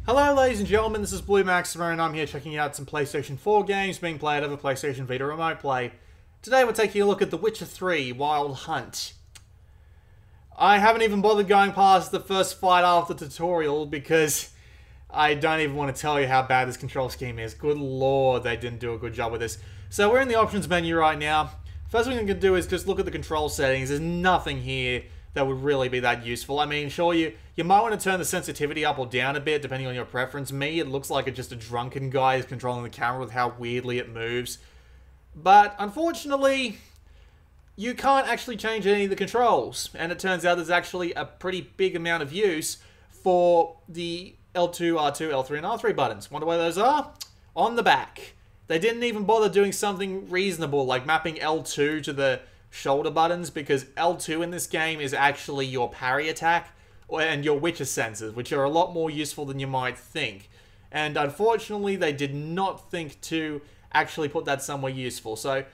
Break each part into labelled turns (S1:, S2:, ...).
S1: Hello ladies and gentlemen, this is Blue Maxima and I'm here checking out some PlayStation 4 games being played over PlayStation Vita Remote Play. Today we're taking a look at The Witcher 3 Wild Hunt. I haven't even bothered going past the first fight after the tutorial because I don't even want to tell you how bad this control scheme is. Good lord, they didn't do a good job with this. So we're in the options menu right now. First thing we can do is just look at the control settings. There's nothing here that would really be that useful. I mean, sure, you might want to turn the sensitivity up or down a bit, depending on your preference. Me, it looks like just a drunken guy is controlling the camera with how weirdly it moves. But, unfortunately, you can't actually change any of the controls. And it turns out there's actually a pretty big amount of use for the L2, R2, L3, and R3 buttons. Wonder where those are? On the back. They didn't even bother doing something reasonable, like mapping L2 to the shoulder buttons, because L2 in this game is actually your parry attack and your Witcher senses, which are a lot more useful than you might think. And unfortunately, they did not think to actually put that somewhere useful. So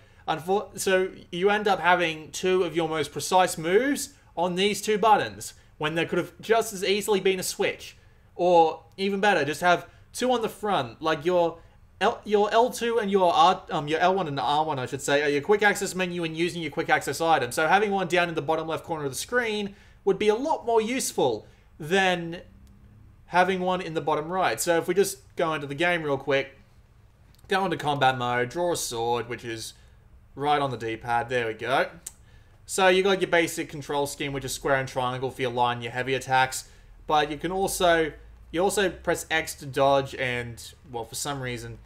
S1: you end up having two of your most precise moves on these two buttons, when there could have just as easily been a switch. Or, even better, just have two on the front, like your L2 and your L1 and R1, I should say, are your quick access menu and using your quick access item. So having one down in the bottom left corner of the screen would be a lot more useful than having one in the bottom right. So if we just go into the game real quick, go into combat mode, draw a sword, which is right on the D-pad, there we go. So you got your basic control scheme, which is square and triangle for your line and your heavy attacks, but you can also press X to dodge and, well, for some reason,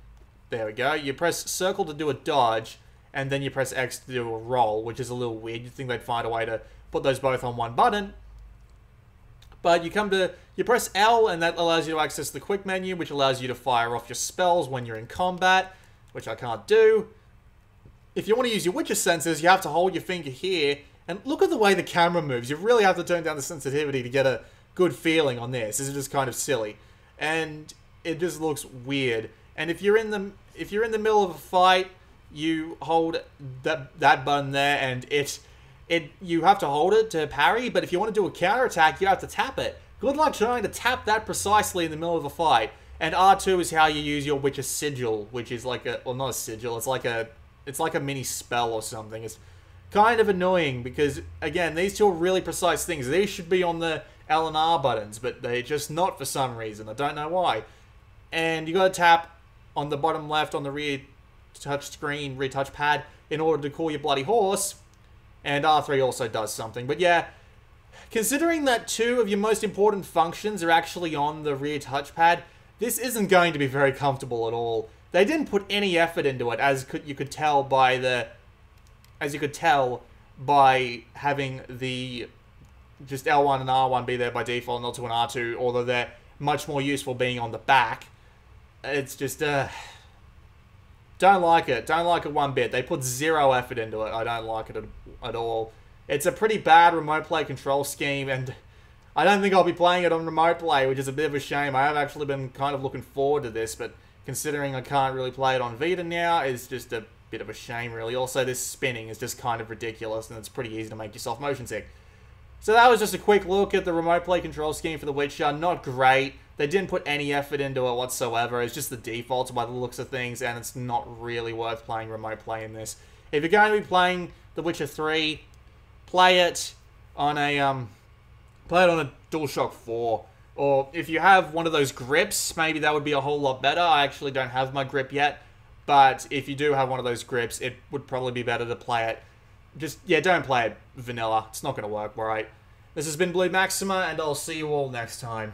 S1: there we go. You press circle to do a dodge, and then you press X to do a roll, which is a little weird. You'd think they'd find a way to put those both on one button. But you press L, and that allows you to access the quick menu, which allows you to fire off your spells when you're in combat, which I can't do. If you want to use your Witcher senses, you have to hold your finger here, and look at the way the camera moves. You really have to turn down the sensitivity to get a good feeling on this. This is just kind of silly, and it just looks weird. And if you're in the middle of a fight, you hold that button there, and you have to hold it to parry. But if you want to do a counter attack, you have to tap it. Good luck trying to tap that precisely in the middle of a fight. And R2 is how you use your Witcher sigil, which is like not a sigil. It's like a mini spell or something. It's kind of annoying because, again, these two are really precise things. These should be on the L and R buttons, but they're just not for some reason. I don't know why. And you got to tap on the bottom left on the rear touch pad in order to call your bloody horse. And R3 also does something. But yeah, considering that two of your most important functions are actually on the rear touchpad, this isn't going to be very comfortable at all. They didn't put any effort into it, as you could tell by having the just L1 and R1 be there by default, and L2 and R2, although they're much more useful being on the back. It's just, don't like it. Don't like it one bit. They put zero effort into it. I don't like it at all. It's a pretty bad remote play control scheme, and I don't think I'll be playing it on remote play, which is a bit of a shame. I have actually been kind of looking forward to this, but considering I can't really play it on Vita now, it's just a bit of a shame, really. Also, this spinning is just kind of ridiculous, and it's pretty easy to make yourself motion sick. So that was just a quick look at the remote play control scheme for The Witcher. Not great. They didn't put any effort into it whatsoever. It's just the defaults by the looks of things, and it's not really worth playing remote play in this. If you're going to be playing The Witcher 3, play it on a DualShock 4. Or if you have one of those grips, maybe that would be a whole lot better. I actually don't have my grip yet, but if you do have one of those grips, it would probably be better to play it. Don't play it vanilla. It's not going to work right. This has been Blue Maxima, and I'll see you all next time.